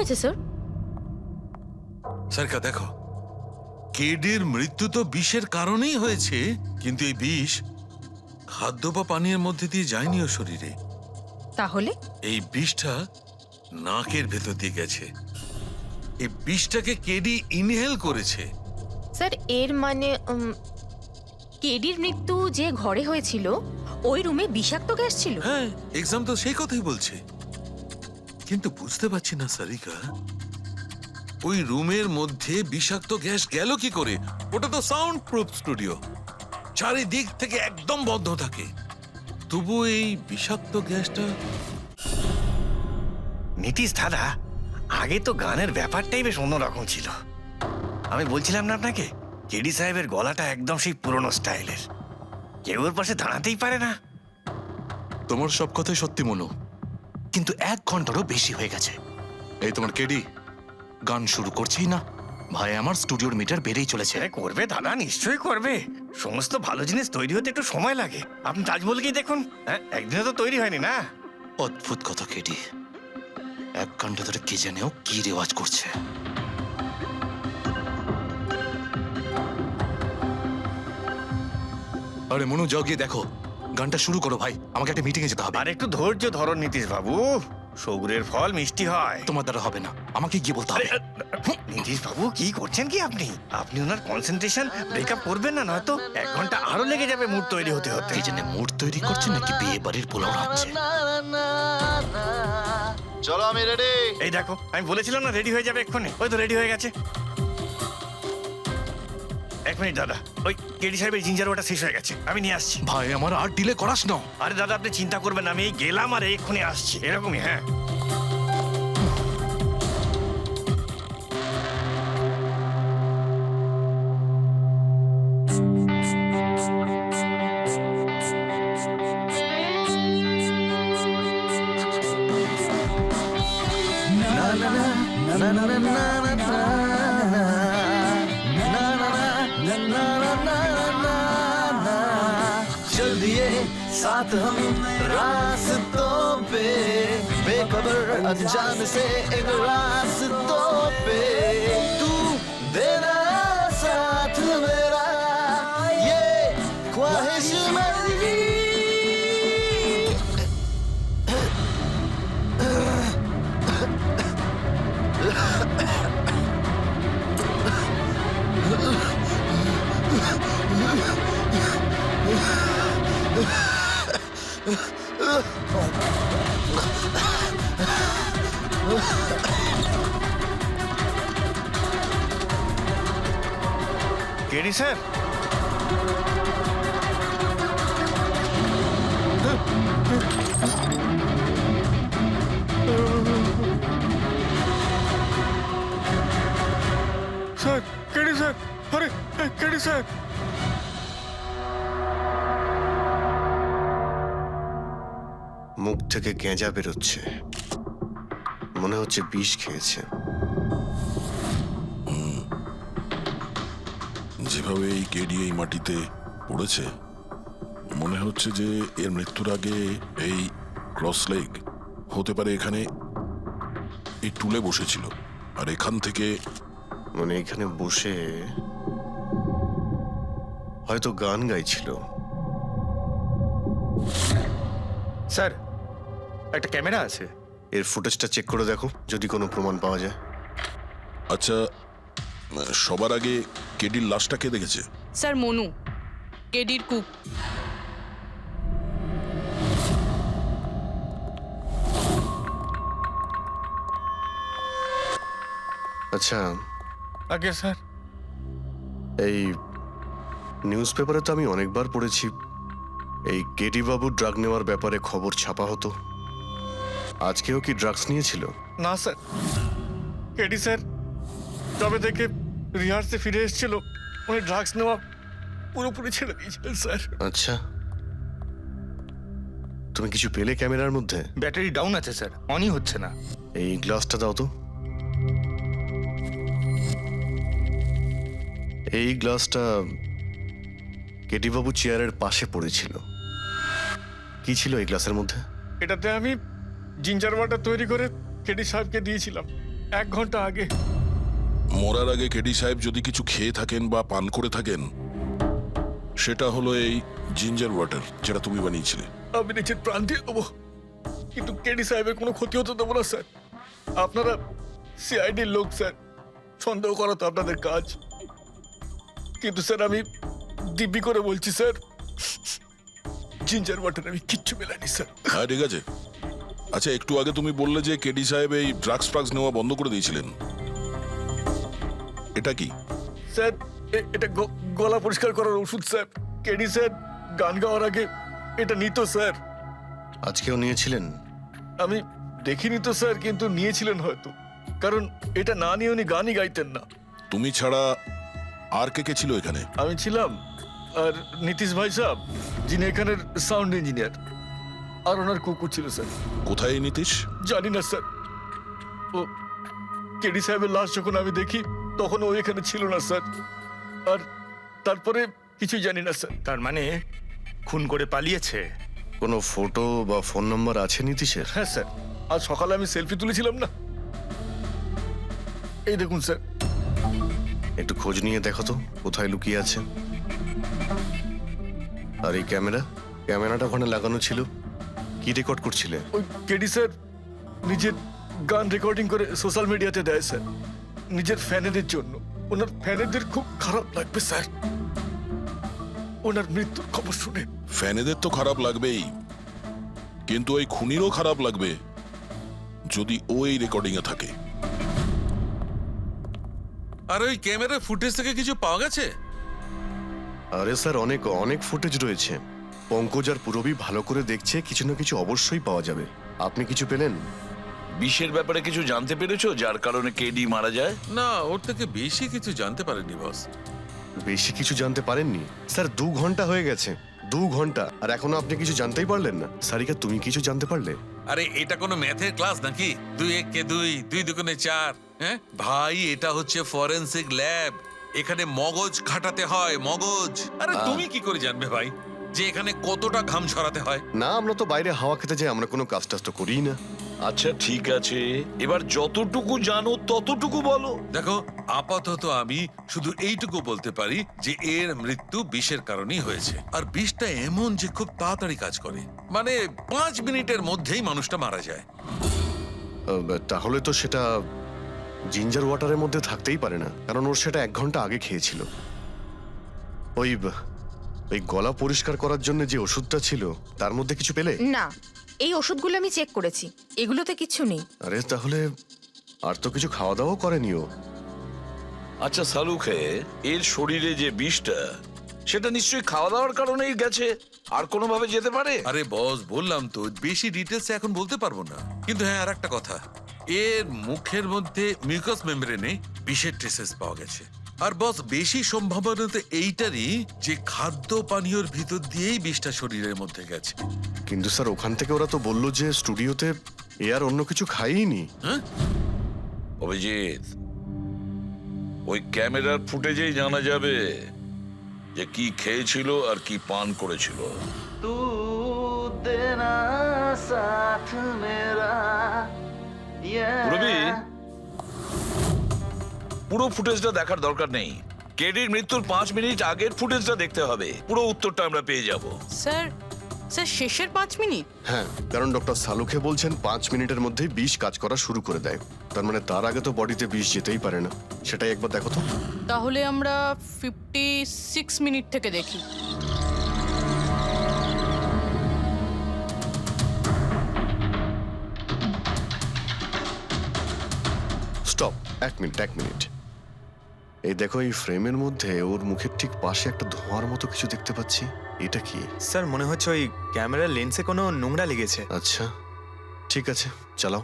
হয়েছে স্যার? সরকার দেখো, কেডির মৃত্যু তো বিষের কারণেই হয়েছে, কিন্তু এই বিষ খাদ্য বা পানীয়ের মধ্যে দিয়ে যায়নি ওর শরীরে। তাহলে এই বিষটা নাকের ভেতর দিয়ে গেছে। এই বিষটাকে কেডি ইনহেল করেছে। স্যার এর মানে কেডির মৃত্যু যে ঘরে হয়েছিল ওই রুমে বিষাক্ত গ্যাস ছিল? হ্যাঁ, এক্সাম তো সেই কথাই বলছে, কিন্তু বুঝতে পারছি না সারিকা, ওই রুমের মধ্যে বিষাক্ত গ্যাস গেল কি করে? ওটা তো সাউন্ড প্রুফ স্টুডিও, চারিদিক থেকে একদম বন্ধ থাকে, তবু এই বিষাক্ত গ্যাসটা। নীতিশ দাদা, আগে তো গানের ব্যাপারটাই বেশ অন্যরকম ছিল। আমি বলছিলাম না আপনাকে, কেডি সাহেবের গলাটা একদম সেই পুরনো স্টাইলের, কেউ ওর পাশে দাঁড়াতেই পারে না। তোমার সব কথাই সত্যি মনু, কিন্তু 1 ঘন্টারও বেশি হয়ে গেছে। এই তোমার কেডি গান শুরু করছেই না। ভাই আমার স্টুডিওর মিটার বেড়েই চলেছে। করবে দাদা, নিশ্চয়ই করবে। সমস্ত ভালো জিনিস তৈরি হতে একটু সময় লাগে। আপনি তাজমহলকেই দেখুন, হ্যাঁ, একদিনে তো তৈরি হয়নি না। অদ্ভুত কথা কেডি, 1 ঘন্টা ধরে কে জানেও কি রেওয়াজ করছে। আরে মনু, যাও গিয়ে দেখো, গানটা শুরু করো ভাই, আমাকে একটা মিটিং এ যেতে হবে। আর একটু ধৈর্য ধরো নীতিশ বাবু, সৌগুরের ফল মিষ্টি হয়। তোমার দ্বারা হবে না, আমাকে গিয়ে বলতে হবে। নীতিশ বাবু, কি করছেন কি আপনি? আপনি ওনার কনসেন্ট্রেশন ব্রেকআপ করবেন না, নয়তো 1 ঘন্টা আরো লেগে যাবে মুড তৈরি হতে হতে। কে জানে মুড তৈরি করছে নাকি বিয়ে বাড়ির পোলাও রাখছে। চলো আমি রেডি। এই দেখো, আমি বলেছিলাম না রেডি হয়ে যাবে এক্ষুনি, ওই তো রেডি হয়ে গেছে। 1 মিনিট দাদা, ওই কেডি সাহেবের জিঞ্জার ওটা শেষ হয়ে গেছে, আমি নিয়ে আসছি। ভাই আমার আর ডিলে করাস না। আরে দাদা, আপনি চিন্তা করবেন না, আমি এই গেলাম আর এক্ষুনি আসছি, এরকমই। হ্যাঁ, चल दिए साथ हम रास्तों पे, बेखबर अनजान से एक रास्तों पे, तू देना साथ मेरा, ये ख्वाहिश मेरी। KD sir, sir, KD sir, আরে কেডি স্যার। মুখ থেকে গেঁজা বেরোচ্ছে, মনে হচ্ছে বিষ খেয়েছে। যেভাবে এই কেডি এই মাটিতে পড়েছে, মনে হচ্ছে যে এর মৃত্যুর আগে এই ক্রস লেগ হতে পারে এখানে এই টুলে বসেছিল, আর এখান থেকে মানে এখানে বসে হয়তো গান গাইছিল। স্যার, একটা ক্যামেরা আছে, এর ফুটেজটা চেক করে দেখো, যদি কোনো প্রমাণ পাওয়া যায়। আচ্ছা, সবার আগে কেডির লাশটা কে দেখেছে? স্যার মনু, কেডির কুক। আচ্ছা, আগে স্যার, এই নিউজ পেপারে তো আমি অনেকবার পড়েছি এই কেডি বাবু ড্রাগ নেওয়ার ব্যাপারে খবর ছাপা হতো। আজকেও কি ড্রাগস নিয়েছিল? না স্যার, কেডি স্যার তবে থেকে রিহার্সে ফিরে এসেছিল, উনি ড্রাগস নেওয়া পুরোপুরি ছেড়ে দিয়েছিলেন স্যার। আচ্ছা, তুমি কিছু পেলে ক্যামেরার মধ্যে? ব্যাটারি ডাউন আছে স্যার, অনই হচ্ছে না। এই গ্লাসটা দাও তো। এই গ্লাসটা কেডি বাবু চেয়ারের পাশে পড়েছিল। কি ছিল এই গ্লাসের মধ্যে? এটাতে আমি জিঞ্জার ওয়াটার তৈরি করে কেডি সাহেবকে দিয়েছিলাম। 1 ঘন্টা আগে। মরার আগে কেডি সাহেব যদি কিছু খেয়ে থাকেন বা পান করে থাকেন, সেটা হলো এই জিঞ্জার ওয়াটার, যেটা তুমি বানিয়েছিলে। আমি নিজের প্রাণ দিয়ে দেবো, কিন্তু কেডি সাহেবের কোনো ক্ষতি হতে দেবো না স্যার। আপনারা সিআইডির লোক স্যার, সন্দেহ করা তো আপনাদের কাজ। কিন্তু স্যার আমি দিব্যি করে বলছি স্যার, জিঞ্জার ওয়াটার আমি কিচ্ছু মেলাইনি স্যার। হ্যাঁ ঠিক আছে। আচ্ছা, একটু আগে তুমি বললে যে কেডি সাহেব এই ড্রাগস নেওয়া বন্ধ করে দিয়েছিলেন, এটা কি? স্যার এটা গলা পরিষ্কার করার ওষুধ স্যার। কেডি স্যার গান গাওয়ার আগে এটা নিত স্যার। আজকেও নিয়েছিলেন? আমি দেখিনি তো স্যার, কিন্তু নিয়েছিলেন হয়তো, কারণ এটা না নিয়ে উনি গানই গাইতেন না। তুমি ছাড়া আর কে কে ছিল এখানে? আমি ছিলাম, আর নীতিশ ভাই সাহেব যিনি এখানের সাউন্ড ইঞ্জিনিয়ার, আর ওনার কুকুর ছিল স্যার। কোথায় এই নীতিশ? জানি না স্যার। ও কেডি সাহেবের লাশ যখন আমি দেখি তখন ও এখানে ছিল না স্যার। আর তারপরে কিছুই জানি না স্যার। তার মানে খুন করে পালিয়েছে? কোনো ফটো বা ফোন নাম্বার আছে নীতিশের? হ্যাঁ স্যার, আজ সকালে আমি সেলফি তুলেছিলাম না, এই দেখুন স্যার। একটু খোঁজ নিয়ে দেখো তো কোথায় লুকিয়ে আছে। আর এই ক্যামেরাটা ওখানে লাগানো ছিল, কি রেকর্ড করছিলে? ওই কেডি স্যার নিজের গান রেকর্ডিং করে সোশ্যাল মিডিয়াতে দেয় স্যার, নিজের ফ্যানেদের জন্য। ওনার ফ্যানেদের খুব খারাপ লাগবে স্যার ওনার মৃত্যুর খবর শুনে। ফ্যানেদের তো খারাপ লাগবেই, কিন্তু ওই খুনিরও খারাপ লাগবে যদি ও এই রেকর্ডিং এ থাকে। আর ওই ক্যামেরার ফুটেজ থেকে কিছু পাওয়া গেছে? আরে স্যার, অনেক অনেক ফুটেজ রয়েছে। পঙ্কজ আর পুরবী ভালো করে দেখছে, কিছু না কিছু অবশ্যই পাওয়া যাবে। আপনি কিছু পেলেন? বিষের ব্যাপারে কিছু জানতে পেরেছো যার কারণে কেডি মারা যায়? না, ওর থেকে বেশি কিছু জানতে পারেনি বস। বেশি কিছু জানতে পারেননি? স্যার 2 ঘন্টা হয়ে গেছে, 2 ঘন্টা, আর এখনো আপনি কিছু জানতেই পারলেন না। সারিকা, তুমি কিছু জানতে পারলে? আরে এটা কোনো ম্যাথের ক্লাস নাকি? 2 × 1 = 2, 2 × 2 = 4। হ্যাঁ ভাই, এটা হচ্ছে ফরেনসিক ল্যাব, এখানে মগজ খাটাতে হয়, মগজ। আরে তুমি কি করে জানবে ভাই যে এখানে কতটা ঘাম ছড়াতে হয়? না, আমরা তো বাইরে হাওয়া খেতে যাই, আমরা কোনো কাজ টাজ তো করিই না। আচ্ছা ঠিক আছে, এবার যতটুকু জানো ততটুকু বলো। দেখো, আপাতত আমি শুধু এইটুকু বলতে পারি যে এর মৃত্যু বিষের কারণেই হয়েছে। আর বিষটা এমন যে খুব তাড়াতাড়ি কাজ করে, মানে 5 মিনিটের মধ্যেই মানুষটা মারা যায়। তাহলে তো সেটা জিঞ্জার ওয়াটারের মধ্যে থাকতেই পারে না, কারণ ওর সেটা 1 ঘন্টা আগে খেয়েছিল। ওই গলা পরিষ্কার করার জন্য যে ওষুধটা ছিল তার মধ্যে কিছু পেলে? না, এই ওষুধগুলো আমি চেক করেছি, এগুলোতে কিছু নেই। আরে তাহলে আর তো কিছু খাওয়া দাওয়া করেনি ও। আচ্ছা সালুখে, এর শরীরে যে বিষটা, সেটা নিশ্চয়ই খাওয়া দাওয়ার কারণেই গেছে, আর কোনোভাবে যেতে পারে? আরে বস, বললাম তো বেশি ডিটেলস এখন বলতে পারবো না। কিন্তু হ্যাঁ, আর একটা কথা, এর মুখের মধ্যে মিউকাস মেমব্রেনে বিষের ট্রেসেস পাওয়া গেছে। আর বস, বেশি সম্ভাবনা তো এইটারই যে খাদ্য পানীয়র ভিতর দিয়েই বিষটা শরীরের মধ্যে গেছে। কিন্তু স্যার, ওখান থেকে ওরা তো বললো যে স্টুডিওতে এ আর অন্য কিছু খাইনি। হ্যাঁ, অভিজিৎ, ওই ক্যামেরার ফুটেজেই জানা যাবে যে কি খেয়েছিল আর কি পান করেছিল। तू देना साथ मेरा পুরবী, পুরো ফুটেজটা দেখার দরকার নেই, কেডির মৃত্যুর 5 মিনিট আগের ফুটেজটা দেখতে হবে। পুরো উত্তরটা আমরা পেয়ে যাব। স্যার, শেষের 5 মিনিট? হ্যাঁ, কারণ ডক্টর সালুখে বলছেন 5 মিনিটের মধ্যেই বিষ কাজ করা শুরু করে দেয়। তার মানে তার আগে তো বডিতে বিষ যেতেই পারে না। সেটাই একবার দেখো তো। তাহলে আমরা 56 মিনিট থেকে দেখি। Stop, 1 minute. এই দেখো, এই ফ্রেমের মধ্যে ওর মুখের ঠিক পাশে একটা ধোঁয়ার মতো কিছু দেখতে পাচ্ছি। এটা কি? স্যার, মনে হচ্ছে ওই ক্যামেরার লেন্সে কোনো নোংরা লেগেছে। আচ্ছা, ঠিক আছে, চালাও।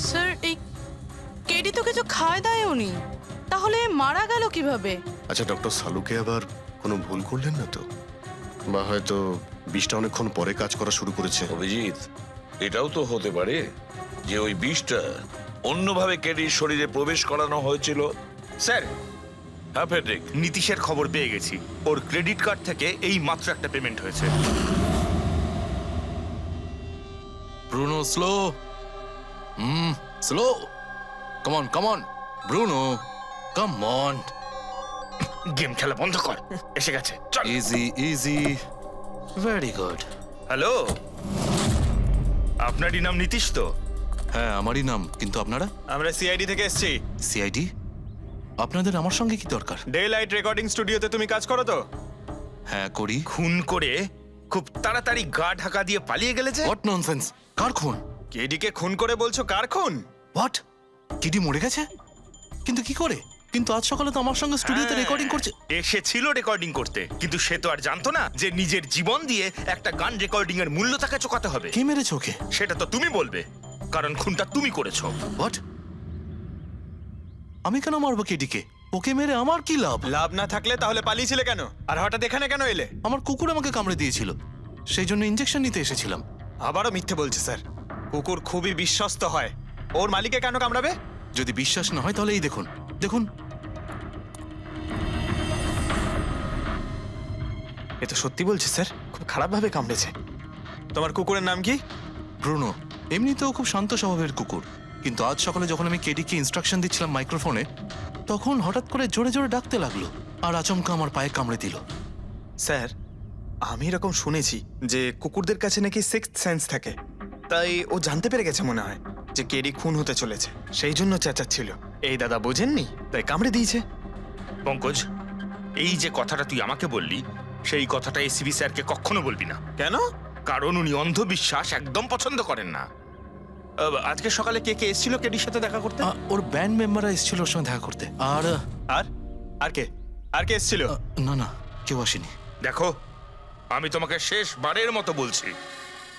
স্যার, এই কেডি তো কিছু খায় দায়ও নি, তাহলে মারা গেল কিভাবে? আচ্ছা, ডক্টর সালুকে আবার কোনো ভুল করলেন না তো? বা হয়তো বিষটা অনেকক্ষণ পরে কাজ করা শুরু করেছে। অভিজিৎ, এটাও তো হতে পারে যে ওই বিষটা অন্যভাবে কেডির শরীরে প্রবেশ করানো হয়েছিল। স্যার, হ্যাঁ ফেডরিক, নীতিশের খবর পেয়ে গেছি। ওর ক্রেডিট কার্ড থেকে এই মাত্র একটা পেমেন্ট হয়েছে। Bruno slow slow come on Bruno come on game খেলা বন্ধ কর, এসে গেছে, চল। Easy very good. হ্যালো, আপনারই নাম নীতিশ তো? হ্যাঁ আমারই নাম, কিন্তু আপনারা? আমরা সিআইডি থেকে এসেছি। সিআইডি? আপনাদের আমার সঙ্গে কি দরকার? ডে লাইট রেকর্ডিং স্টুডিওতে তুমি কাজ করো তো? হ্যাঁ করি। খুন করে খুব তাড়াতাড়ি গা ঢাকা দিয়ে পালিয়ে গেলে যে? What nonsense! কার খুন? কেডিকে খুন করে বলছো কার খুন? হোয়াট? কিডি মরে গেছে? কিন্তু কি করে? কিন্তু আজ সকালে তো আমার সঙ্গে স্টুডিওতে রেকর্ডিং করছে। এসেছিল রেকর্ডিং করতে, কিন্তু সে তো আর জানতো না যে নিজের জীবন দিয়ে একটা গান রেকর্ডিং এর মূল্য তাকে চোকাতে হবে। কে মেরেছে ওকে? সেটা তো তুমি বলবে, কারণ খুনটা তুমি করেছো। হোয়াট? আমি কেন মারবো কেডিকে? ওকে মেরে আমার কি লাভ? লাভ না থাকলে তাহলে পালিয়েছিলে কেন? আর হঠাৎ এখানে কেন এলে? আমার কুকুর আমাকে কামড়ে দিয়েছিল, সেই জন্য ইনজেকশন নিতে এসেছিলাম। আবারও মিথ্যে বলছে স্যার। কুকুর খুবই বিশ্বস্ত হয়, ওর মালিকে কেন কামড়াবে? যদি বিশ্বাস না হয় তাহলে এই দেখুন, দেখুন। এ তো সত্যি বলছে স্যার, খুব খারাপভাবে কামড়েছে। তোমার কুকুরের নাম কি? ব্রুনো। এমনিতেও খুব শান্ত স্বভাবের কুকুর, কিন্তু আজ সকালে যখন আমি কেডিকে ইনস্ট্রাকশন দিচ্ছিলাম মাইক্রোফোনে, তখন হঠাৎ করে জোরে জোরে ডাকতে লাগলো আর আচমকা আমার পায়ে কামড়ে দিল। স্যার, আমি এরকম শুনেছি যে কুকুরদের কাছে নাকি সিক্সথ সেন্স থাকে, তাই ও জানতে পেরে গেছে মনে হয় যে কেডি খুন হতে চলেছে, সেই জন্য চেঁচাচ্ছিল। এই দাদা বোঝেননি, তাই কামড়ে দিয়েছে। পঙ্কজ, এই যে কথাটা তুই আমাকে বললি, সেই কথাটা এসিবি স্যারকে কখনো বলবি না। কেন? কারণ উনি অন্ধবিশ্বাস একদম পছন্দ করেন না। আজকে সকালে কে কে এসেছিল কেডির সাথে দেখা করতে? ওর ব্যান্ড মেম্বাররা এসেছিল ওর সঙ্গে দেখা করতে। আর আর আর কে আর কে এসেছিল? না কেউ আসেনি। দেখো, আমি তোমাকে শেষবারের মতো বলছি,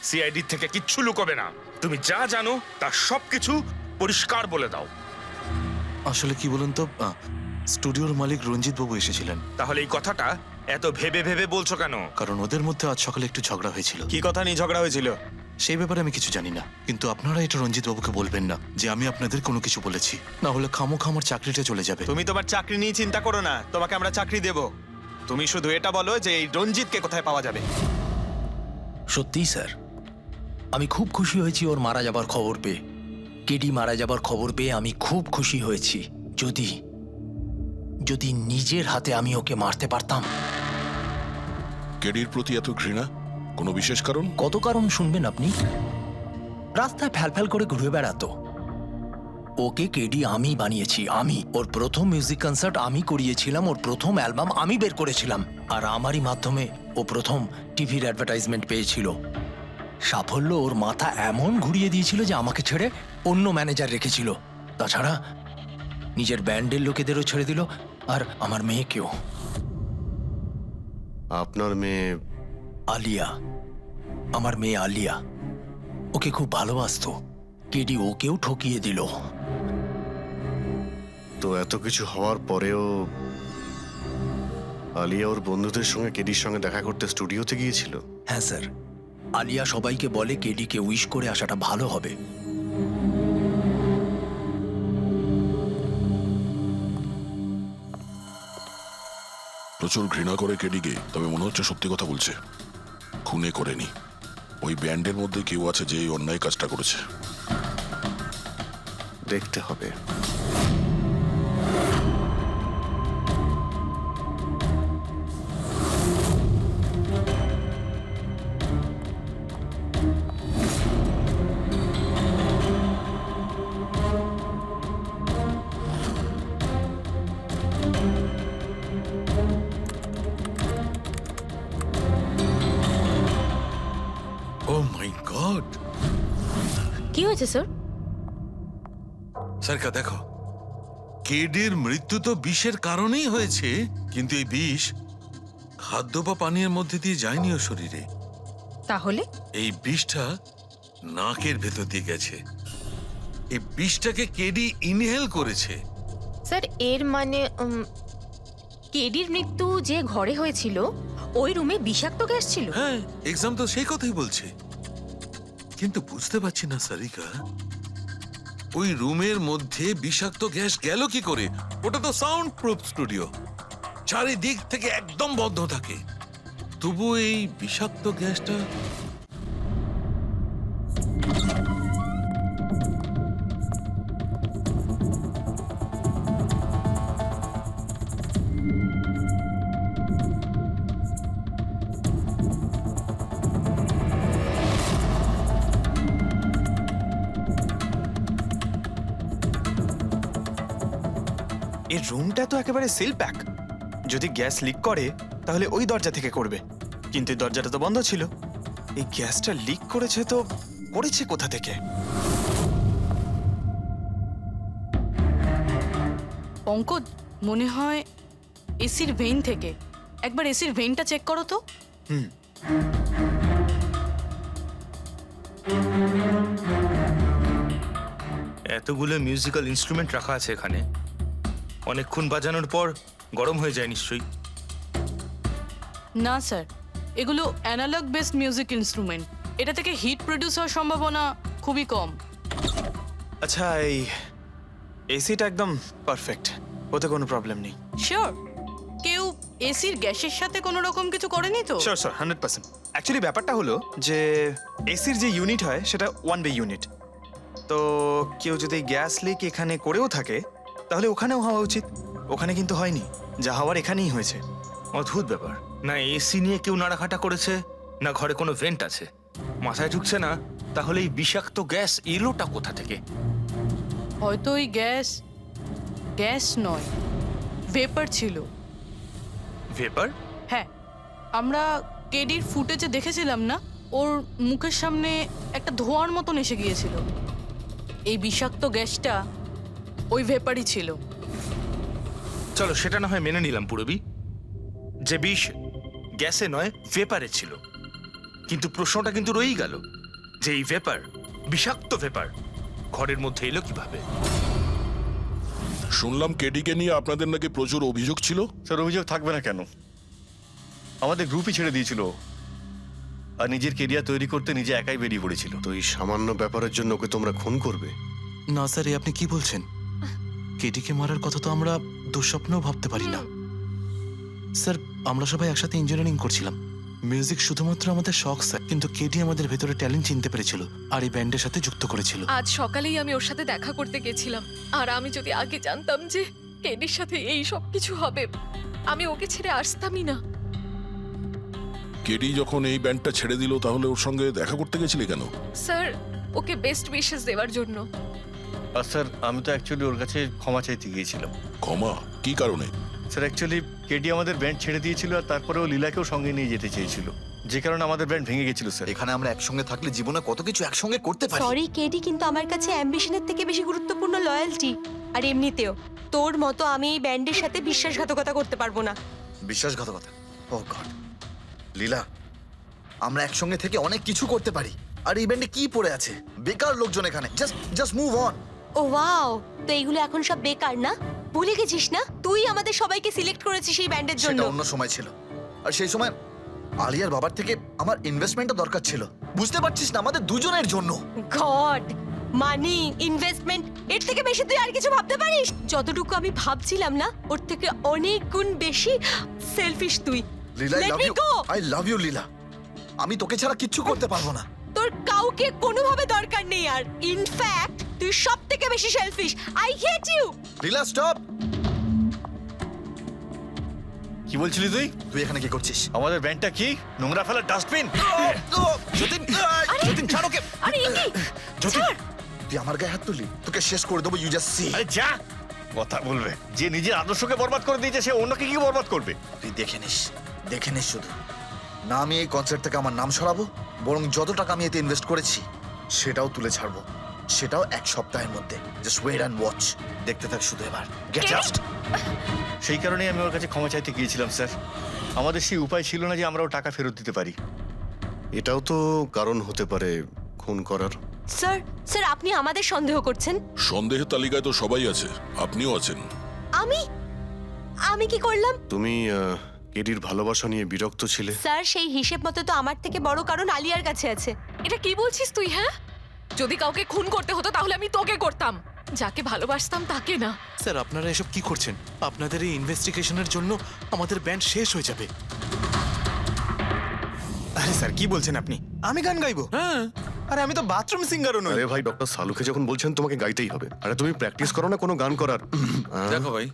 সিআইডি থেকে কিচ্ছু লুকোবে না। তুমি যা জানো তার সবকিছু পরিষ্কার বলে দাও। আসলে কি বলুন তো, স্টুডিওর মালিক রঞ্জিত বাবু এসেছিলেন। তাহলে এই কথাটা এত ভেবে ভেবে বলছো কেন? কারণ ওদের মধ্যে আজ সকালে একটু ঝগড়া হয়েছিল। কি কথা নিয়ে ঝগড়া হয়েছিল? সেই ব্যাপারে আমি কিছু জানি না, কিন্তু আপনারা এটা রঞ্জিত বাবুকে বলবেন না যে আমি আপনাদের কোনো কিছু বলেছি, না হলে খামোখা আমার চাকরিটা চলে যাবে। তুমি তোমার চাকরি নিয়ে চিন্তা করো না, তোমাকে আমরা চাকরি দেব। তুমি শুধু এটা বলো যে এই রঞ্জিতকে কোথায় পাওয়া যাবে। সত্যিই স্যার, আমি খুব খুশি হয়েছি ওর মারা যাবার খবর পেয়ে। কেডি মারা যাবার খবর পেয়ে আমি খুব খুশি হয়েছি। যদি যদি নিজের হাতে আমি ওকে মারতে পারতাম। কেডির প্রতি এত ঘৃণা, কোনো বিশেষ কারণ? কত কারণ শুনবেন আপনি? রাস্তায় ফ্যালফ্যাল করে ঘুরে বেড়াতো। ওকে কেডি আমি বানিয়েছি, আমি। ওর প্রথম মিউজিক কনসার্ট আমি করিয়েছিলাম, ওর প্রথম অ্যালবাম আমি বের করেছিলাম, আর আমারই মাধ্যমে ও প্রথম টিভির অ্যাডভার্টাইজমেন্ট পেয়েছিল। সাফল্য ওর মাথা এমন ঘুরিয়ে দিয়েছিল যে আমাকে ছেড়ে অন্য ম্যানেজার রেখেছিল। তাছাড়া নিজের ব্যান্ডের লোকেদেরও ছেড়ে দিল, আর আমার মেয়েকেও। আপনার মেয়ে? আলিয়া, আমার মেয়ে আলিয়া। ওকে খুব ভালোবাসতো, কেডি ওকেও ঠকিয়ে দিল। তো এত কিছু হওয়ার পরেও আলিয়া ওর বন্ধুদের সঙ্গে কেডির সঙ্গে দেখা করতে স্টুডিওতে গিয়েছিল? হ্যাঁ স্যার, আলিয়া সবাইকে বলে কেডিকে উইশ করে আসাটা ভালো হবে। প্রচুর ঘৃণা করে কেডিকে, তবে মনে হচ্ছে সত্যি কথা বলছে। খুনে করেনি, ওই ব্যান্ডের মধ্যে কেউ আছে যে এই অন্যায় কাজটা করেছে। দেখতে হবে। ও মাই গড! কি হয়েছে স্যার? সারকা দেখো, কেডির মৃত্যু তো বিষের কারণেই হয়েছে, কিন্তু এই বিষ খাদ্য বা পানীয়ের মধ্যে দিয়ে যায়নি ও শরীরে। তাহলে এই বিষটা নাকের ভেতর দিয়ে গেছে। এই বিষটাকে কেডি ইনহেল করেছে। স্যার, এর মানে কেডির মৃত্যু যে ঘরে হয়েছিল ওই রুমে বিষাক্ত গ্যাস ছিল? হ্যাঁ, এক্সাম তো সেই কথাই বলছে। কিন্তু বুঝতে পারছি না সারিকা, ওই রুমের মধ্যে বিষাক্ত গ্যাস গেল কি করে? ওটা তো সাউন্ড প্রুফ স্টুডিও, চারিদিক থেকে একদম বন্ধ থাকে, তবু এই বিষাক্ত গ্যাসটা এই রুমটা তো একেবারে সিল প্যাক। যদি গ্যাস লিক করে তাহলে ওই দরজা থেকে করবে, কিন্তু এই দরজাটা তো বন্ধ ছিল। এই গ্যাসটা লিক করেছে তো করেছে কোথা থেকে? পঙ্কজ, মনে হয় এসির ভেইন থেকে। একবার এসির ভেইনটা চেক করো তো। এতগুলো মিউজিক্যাল ইনস্ট্রুমেন্ট রাখা আছে এখানে, অনেকক্ষণ বাজানোর পর গরম হয়ে যায় নিশ্চয়ই। না স্যার, এগুলো অ্যানালগ বেসড মিউজিক ইনস্ট্রুমেন্ট। এটা থেকে হিট প্রডিউস হওয়ার সম্ভাবনা খুবই কম। আচ্ছা, এই এসিটা একদম পারফেক্ট, ওতে কোনো প্রবলেম নেই? শিওর? কেউ এসির গ্যাসের সাথে কোনো রকম কিছু করেনি তো? Sure sir, 100%। অ্যাকচুয়ালি ব্যাপারটা হলো যে এসির যে ইউনিট হয় সেটা ওয়ান ওয়ে ইউনিট, তো কেউ যদি গ্যাস লিক এখানে করেও থাকে তাহলে ওখানেও হওয়া উচিত। ওখানে কিন্তু হয়নি, যা হওয়ার এখানেই হয়েছে। অদ্ভুত ব্যাপার, না এসি নিয়ে কেউ নাড়াঘাটা করেছে, না ঘরে কোনো ভেন্ট আছে, মাথায় ঢুকছে না। তাহলে এই বিষাক্ত গ্যাস এলোটা কোথা থেকে? হয়তো ওই গ্যাস নয়, ভেপার ছিল। ভেপার? হ্যাঁ, আমরা কেডির ফুটেজে দেখেছিলাম না, ওর মুখের সামনে একটা ধোঁয়ার মতন এসে গিয়েছিল। এই বিষাক্ত গ্যাসটা ওই ভেপারই ছিল। চলো সেটা না হয় মেনে নিলাম পুরবি, যে বিষ গ্যাসে নয় ভেপারে ছিল, কিন্তু প্রশ্নটা কিন্তু রয়েই গেল যে এই ভেপার, বিষাক্ত ভেপার ঘরের মধ্যে এলো কিভাবে? শুনলাম কেডিকে নিয়ে আপনাদের নাকি প্রচুর অভিযোগ ছিল। স্যার, অভিযোগ থাকবে না কেন? আমাদের গ্রুপই ছেড়ে দিয়েছিল, আর নিজের কেরিয়ার তৈরি করতে নিজে একাই বেরিয়ে পড়েছিল। তো এই সামান্য ব্যাপারের জন্য ওকে তোমরা খুন করবে? না স্যার, এ আপনি কি বলছেন? কেডিকে মারার কথা তো আমরা দুঃস্বপ্নেও ভাবতে পারি না। স্যার, আমরা সবাই একসাথে ইঞ্জিনিয়ারিং করছিলাম, মিউজিক শুধুমাত্র আমাদের শখ স্যার, কিন্তু কেডি আমাদের ভেতরে ট্যালেন্ট চিনতে পেরেছিল আর এই ব্যান্ডের সাথে যুক্ত করেছিল। আজ সকালেই আমি ওর সাথে দেখা করতে গেছিলাম, আর আমি যদি আগে জানতাম যে কেডির সাথে এই সব কিছু হবে, আমি ওকে ছেড়ে আসতামই না। কেডি যখন এই ব্যান্ডটা ছেড়ে দিল, তাহলে ওর সঙ্গে দেখা করতে গেছিলে কেন? স্যার, ওকে বেস্ট উইশেস দেওয়ার জন্য। আর স্যার, আমি তো অ্যাকচুয়ালি ওর কাছে ক্ষমা চাইতে গিয়েছিলাম। ক্ষমা? কি কারণে? স্যার, অ্যাকচুয়ালি কেডি আমাদের ব্যান্ড ছেড়ে দিয়েছিল, আর তারপরে ও লীলাকেও সঙ্গে নিয়ে যেতে চেয়েছিল, যে কারণে আমাদের ব্যান্ড ভেঙে গেছিল স্যার। এখানে আমরা একসঙ্গে থাকলে জীবনে কত কিছু একসঙ্গে করতে পারি। সরি কেডি, কিন্তু আমার কাছে অ্যাম্বিশনের থেকে বেশি গুরুত্বপূর্ণ লয়্যালটি। আর এমনিতেও তোর মতো আমি এই ব্যান্ডের সাথে বিশ্বাসঘাতকতা করতে পারবো না। বিশ্বাসঘাতকতা? ও গড, লীলা, আমরা একসঙ্গে থেকে অনেক কিছু করতে পারি। আর এই ব্যান্ডে কি পড়ে আছে? বেকার লোকজন এখানে। Just move on. Oh wow, তো এইগুলো এখন সব বেকার না? ভুলে গেছিস না তুই আমাদের সবাইকে সিলেক্ট করেছিস এই ব্যান্ডের জন্য? সেটা অন্য সময় ছিল, আর সেই সময় আলিয়ার বাবার থেকে আমার ইনভেস্টমেন্টটা দরকার ছিল। বুঝতে পারছিস না, আমাদের দুজনের জন্য। গড, মানি, ইনভেস্টমেন্ট, এর থেকে বেশি তুই আর কিছু ভাবতে পারিস? যতটুকু আমি ভাবছিলাম না, ওর থেকে অনেক গুণ বেশি সেলফিশ তুই। Leela, Let me go! I love you Leela. আমি তোকে ছাড়া কিচ্ছু করতে পারবো না। তোর কাউকে কোনোভাবে দরকার নেই, আর ইনফ্যাক্ট তুই সব থেকে বেশি selfish. I hate you. Leela, stop. কি বলছিলি তুই? তুই এখানে কি করছিস? আমাদের ব্যান্ডটা কি নোংরা ফেলার ডাস্টবিন? যতীন, যতীন, ছাড় ওকে। আরে এ কি? যতীন, তুই আমার গায়ে হাত তুললি, তোকে শেষ করে দেবো। You just see. আরে যা, কথা বলবে। যে নিজের আদর্শকে বরবাদ করে দিয়েছে, সে অন্যকে কি বরবাদ করবে? তুই দেখে নিস শুধু। না আমি এই কনসার্ট থেকে আমার নাম সরাবো, বরং যত টাকা আমি এতে ইনভেস্ট করেছি সেটাও তুলে ছাড়বো, সেটাও এক সপ্তাহের মধ্যে। Just wait and watch. দেখতে থাক শুধু এবার। Get lost. সেই কারণেই আমি ওর কাছে ক্ষমা চাইতে গিয়েছিলাম স্যার। আমাদের সেই উপায় ছিল না যে আমরা ওর টাকা ফেরত দিতে পারি। এটাও তো কারণ হতে পারে খুন করার। স্যার আপনি আমাদের সন্দেহ করছেন? সন্দেহের তালিকায় তো সবাই আছে, আপনিও আছেন। আমি কি করলাম? তুমি কেডির ভালোবাসা নিয়ে বিরক্ত ছিলে। স্যার, সেই হিসেব মতো তো আমার থেকে বড় কারণ আলিয়ার কাছে আছে। এটা কি বলছিস তুই? হ্যাঁ, যদি কাউকে খুন করতে হতো তাহলে আমি তোকে করতাম, যাকে ভালোবাসতাম তাকে না। স্যার আপনারা এসব কি করছেন? আপনাদের এই ইনভেস্টিগেশনের জন্য আমাদের ব্যান্ড শেষ হয়ে যাবে। আরে স্যার কি বলছেন আপনি? আমি গান গাইবো? হ্যাঁ, আরে আমি তো বাথরুম সিঙ্গারও নই। আরে ভাই ডক্টর সালুকে যখন বলছেন তোমাকে গাইতেই হবে, আরে তুমি প্র্যাকটিস করো না কোনো গান করার? দেখো ভাই,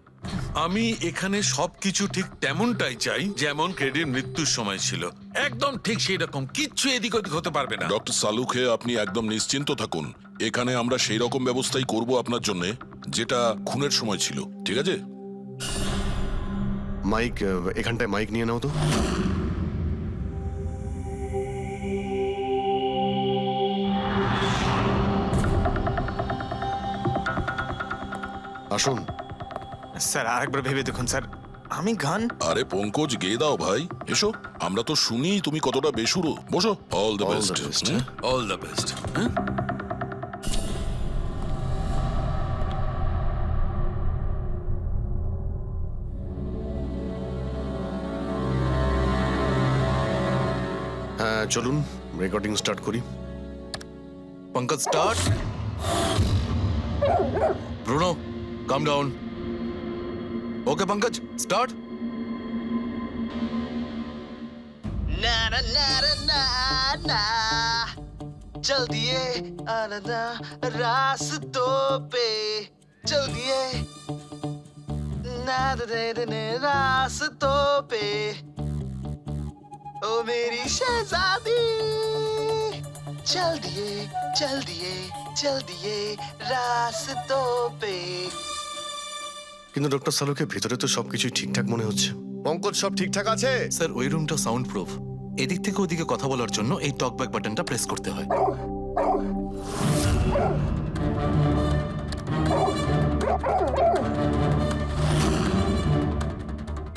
আমি এখানে সবকিছু ঠিক তেমনটাই চাই যেমন কেডির মৃত্যুর সময় ছিল, একদম ঠিক সেই রকম, কিচ্ছু এদিক ওদিক হতে পারবে না। ডক্টর সালুখে আপনি একদম নিশ্চিন্ত থাকুন, এখানে আমরা সেই রকম ব্যবস্থাই করব আপনার জন্য যেটা খুনের সময় ছিল, ঠিক আছে? মাইক, এখানটায় মাইক নিয়ে নাও তো। আসুন। স্যার আরেকবার ভেবে দেখুন স্যার, আমি গান। আরে পঙ্কজ, গেয়ে দাও ভাই, এসো, আমরা তো শুনি তুমি কতটা বেসুরো। বসো। All the All best. the best. All the best. হ্যাঁ চলুন রেকর্ডিং স্টার্ট করি। Pankaj start. Bruno come down. Okay Pankaj start. ना ना ना ना ना चल दिए आनंदा रास्तों पे, चल दिए ना दे रास्तों पे, ओ मेरी शहजादी, चल दिए चल दिए चल दिए रास्तों पे। কিন্তু ডক্টর সালুকে ভিতরে তো সবকিছুই ঠিকঠাক মনে হচ্ছে। পঙ্কজ সব ঠিকঠাক আছে? স্যার ওই রুমটা সাউন্ড প্রুফ, এদিক থেকে ওদিকে কথা বলার জন্য এই টক ব্যাক বাটনটা প্রেস করতে হয়।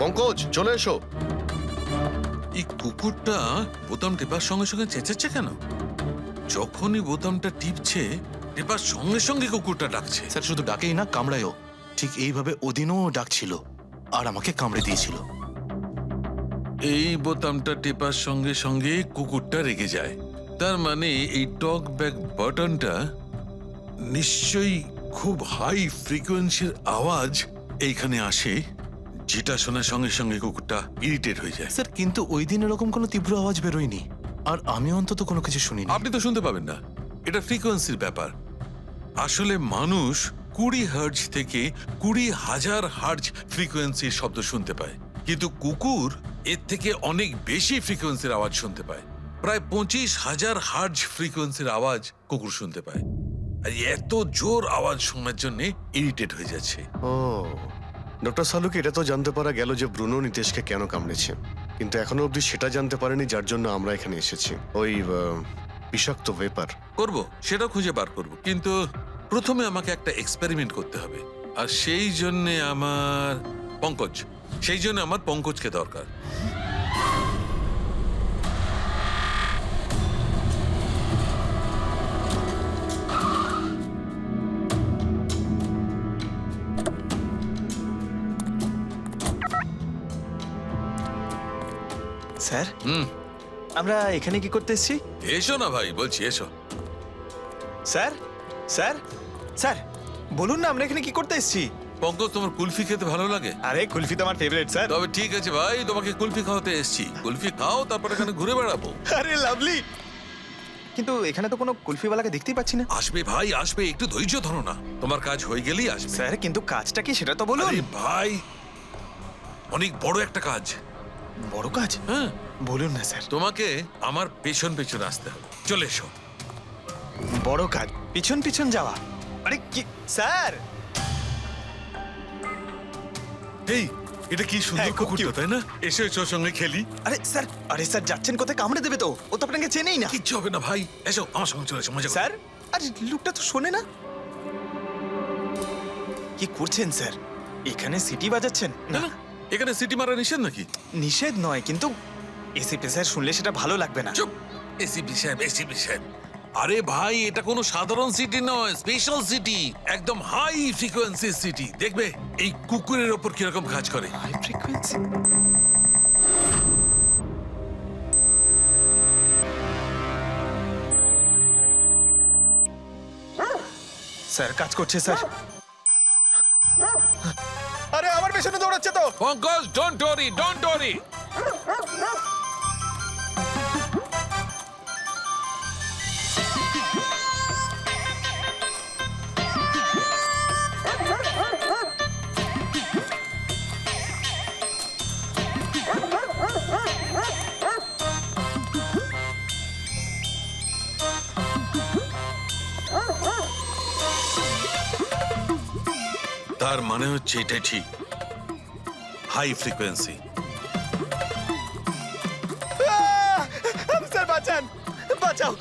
পঙ্কজ চলে এসো। এই কুকুরটা বোতাম টেপার সঙ্গে সঙ্গে চেঁচাচ্ছে কেন? যখনই বোতামটা টিপছে টেপার সঙ্গে সঙ্গে কুকুরটা ডাকছে। স্যার শুধু ডাকেই না, কামড়ায়ও। ঠিক এইভাবে ওদিনও ডাকছিল আর আমাকে কামড়ে দিয়েছিল। এই বোতামটা টেপার সঙ্গে সঙ্গে কুকুরটা রেগে যায়, তার মানে এই টক ব্যাক বাটনটা নিশ্চয়ই খুব হাই ফ্রিকোয়েন্সির আওয়াজ এইখানে আসে, যেটা শোনার সঙ্গে সঙ্গে কুকুরটা ইরিটেট হয়ে যায়। স্যার কিন্তু ওই দিন এরকম কোনো তীব্র আওয়াজ বেরোয়নি, আর আমি অন্তত কোনো কিছু শুনিনি। আপনি তো শুনতে পাবেন না, এটা ফ্রিকোয়েন্সির ব্যাপার। আসলে মানুষ 20 হার্জ থেকে 20,000 হার্জ ফ্রিকোয়েন্সির শব্দ শুনতে পায়, কিন্তু কুকুর এর থেকে অনেক বেশি ফ্রিকোয়েন্সির আওয়াজ শুনতে পায়। প্রায় 25,000 হার্জ ফ্রিকোয়েন্সির আওয়াজ কুকুর শুনতে পায়, আর এত জোর আওয়াজ শোনার জন্য ইরিটেট হয়ে যাচ্ছে। ও ডক্টর সালুকে এটা তো জানতে পারা গেল যে ব্রুনো নিতেশকে কেন কামড়েছে, কিন্তু এখনো অবধি সেটা জানতে পারেনি যার জন্য আমরা এখানে এসেছি, ওই বিষাক্ত ভেপার। করব, সেটা খুঁজে বার করব, কিন্তু প্রথমে আমাকে একটা এক্সপেরিমেন্ট করতে হবে, আর সেই জন্য আমার পঙ্কজকে দরকার। স্যার হুম, আমরা এখানে কি করতে এসেছি? এসো না ভাই, বলছি এসো। স্যার স্যার স্যার বলুন না আমরা এখানে কি করতে এসেছি? পঙ্কজ, তোমার কুলফি খেতে ভালো লাগে? আরে কুলফি তো আমার ফেভারিট স্যার। তবে ঠিক আছে ভাই, তোমাকে কুলফি খাওয়াতে এসেছি। কুলফি খাও, তারপর এখানে ঘুরে বেড়াবো। আরে লাভলি, কিন্তু এখানে তো কোনো কুলফিওয়ালাকে দেখতেই পাচ্ছি না। আসবে ভাই আসবে, একটু ধৈর্য ধরো না, তোমার কাজ হয়ে গেলেই আসবে। স্যার কিন্তু কাজটা কি সেটা তো বলুন। আরে ভাই, অনেক বড় একটা কাজ। বড় কাজ? হ্যাঁ বলুন না স্যার। তোমাকে আমার পেছন পেছন আসতে হবে, চলে এসো। বড় কাজ, পিছন পিছন যাওয়া? আরে কি স্যার? এই এটা কি সুন্দর হ্যাঁ, খুব কুকুরটা, cute। তাই না? এসো এসো, সঙ্গে খেলি। আরে স্যার যাচ্ছেন কোথায়? কামড়ে দেবে তো, ও তো আপনাকে চেনেই না। কিচ্ছু হবে না ভাই, এসো আমার সঙ্গে চলে এসো, মজা করো। স্যার আরে লোকটা তো শোনে না। কি করছেন স্যার? এখানে সিটি বাজাচ্ছেন? না না, এখানে সিটি মারা নিষেধ নাকি? নিষেধ নয়, কিন্তু এসিপি স্যার শুনলে সেটা ভালো লাগবে না। চুপ, এসিপি সাহেব। আরে ভাই, এটা কোনো সাধারণ সিটি নয়, স্পেশাল সিটি, একদম হাই ফ্রিকোয়েন্সি সিটি। দেখবে এই কুকুরের ওপর কিরকম কাজ করে। High frequency? স্যার কাজ করছে স্যার। আরে আমার পেছনে দৌড়াচ্ছে তো। Pankaj, don't worry, don't worry. তার মানে হচ্ছে এটা ঠিক, হাই ফ্রিকোয়েন্সি। স্যার বাঁচান, বাঁচাও।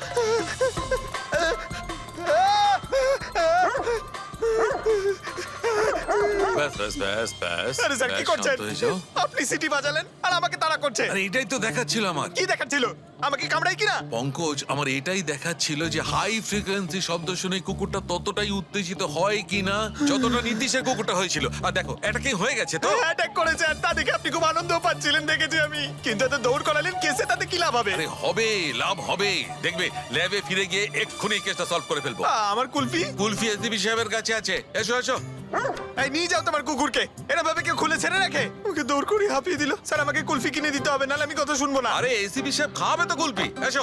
ব্যাস ব্যাস ব্যাস ব্যাস। আরে স্যার কি ব্যাস, করছেন? শান্ত হয়ে যাও। আপনি সিটি বাজালেন আর আমাকে তাড়া করছে। আরে এটাই তো দেখাচ্ছিল আমার। কি দেখাচ্ছিল? আমাকে কামড়াই কিনা? পঙ্কজ, আমার এটাই দেখাচ্ছিল যে হাই ফ্রিকোয়েন্সি শব্দ শুনে কুকুরটা ততটাই উত্তেজিত হয় কিনা যতটা নীতিশের কুকুরটা হয়েছিল। আর দেখো, এটা কি হয়ে গেছে তো? অ্যাটাক করেছে আর তা দেখে আপনি খুব আনন্দ পাচ্ছিলেন দেখেছি আমি। কিন্তু এত দৌড় করালেন কেসে, তাতে কি লাভ হবে? আরে হবে, লাভ হবে। দেখবে ল্যাবে ফিরে গিয়ে এক্ষুনি কেসটা সলভ করে ফেলবো। আমার কুলফি? কুলফি এসডিপি সাহেবের কাছে আছে। এসো এসো। এই নিয়ে যাও তোমার কুকুরকে। এরা ভাবে কেউ খুলে ছেড়ে রাখে? ওকে দৌড় করে হাঁপিয়ে দিল। স্যার আমাকে কুলফি কিনে দিতে হবে, নাহলে আমি কথা শুনবো না। আরে এসিপি সাহেব খাওয়াবে তো কুলফি। এসো।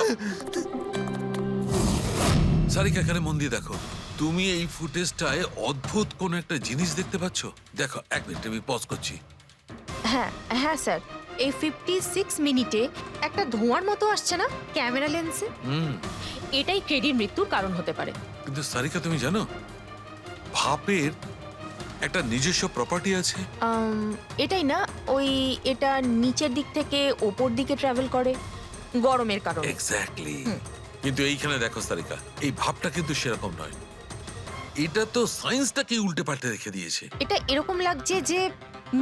সারিকা, এখানে মন দিয়ে দেখো। তুমি এই ফুটেজটায় অদ্ভুত কোন একটা জিনিস দেখতে পাচ্ছ? দেখো, এক মিনিট আমি পজ করছি। হ্যাঁ হ্যাঁ স্যার, এই 56 মিনিটে একটা ধোঁয়ার মতো আসছে না ক্যামেরা লেন্সে? এটাই কেডির মৃত্যুর কারণ হতে পারে। কিন্তু সারিকা, তুমি জানো ভাপের একটা নিজস্ব প্রপার্টি আছে? এটাই না, ওই এটা নিচের দিক থেকে ওপর দিকে ট্রাভেল করে গরমের কারণে। এক্স্যাক্টলি। কিন্তু এইখানে দেখো সারিকা, এই ভাবটা কিন্তু সেরকম নয়। এটা তো সায়েন্সটাকে উল্টে পাল্টে রেখে দিয়েছে। এটা এরকম লাগছে যে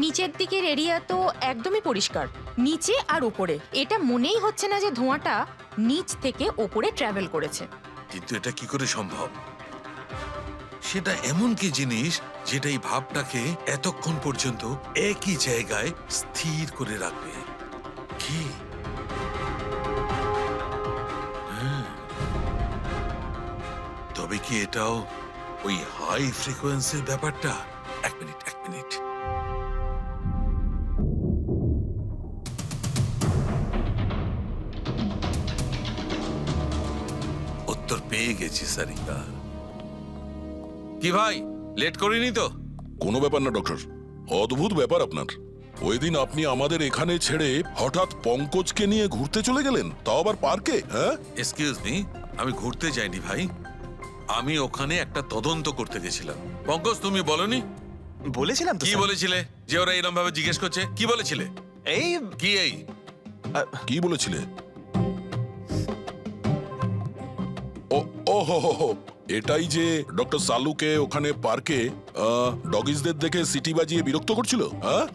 নিচের দিকের এরিয়া তো একদমই পরিষ্কার, নিচে আর উপরে এটা মনেই হচ্ছে না যে ধোঁয়াটা নিচ থেকে ওপরে ট্রাভেল করেছে। কিন্তু এটা কি করে সম্ভব? সেটা এমন কি জিনিস যেটা এই ভাবটাকে এতক্ষণ পর্যন্ত একই জায়গায় স্থির করে রাখবে? কি? তবে কি এটাও ওই হাই ফ্রিকোয়েন্সির ব্যাপারটা? এক মিনিট, এক মিনিট। উত্তর পেয়ে গেছি সারিকা। কি ভাই, লেট করিনি তো? কোনো ব্যাপার না ডক্টর, অদ্ভুত ব্যাপার আপনার। ওই দিন আপনি আমাদের এখানে ছেড়ে হঠাৎ পঙ্কজকে নিয়ে ঘুরতে চলে গেলেন, তাও আবার পার্কে। হ্যাঁ, এক্সকিউজ মি, আমি ঘুরতে যাইনি ভাই, আমি ওখানে একটা তদন্ত করতে গেছিলাম। পঙ্কজ, তুমি বলনি? বলেছিলাম তো। কি বলেছিলে যে ওরা এরকম ভাবে জিজ্ঞেস করছে? কি বলেছিলে? এই কি এই কি বলেছিলে? ও হো হো হো, এটাই যে ডক্টর সালুকে ওখানে পার্কে ডগিসদের দেখে সিটি বাজিয়ে বিরক্ত করছিল। হ্যাঁ,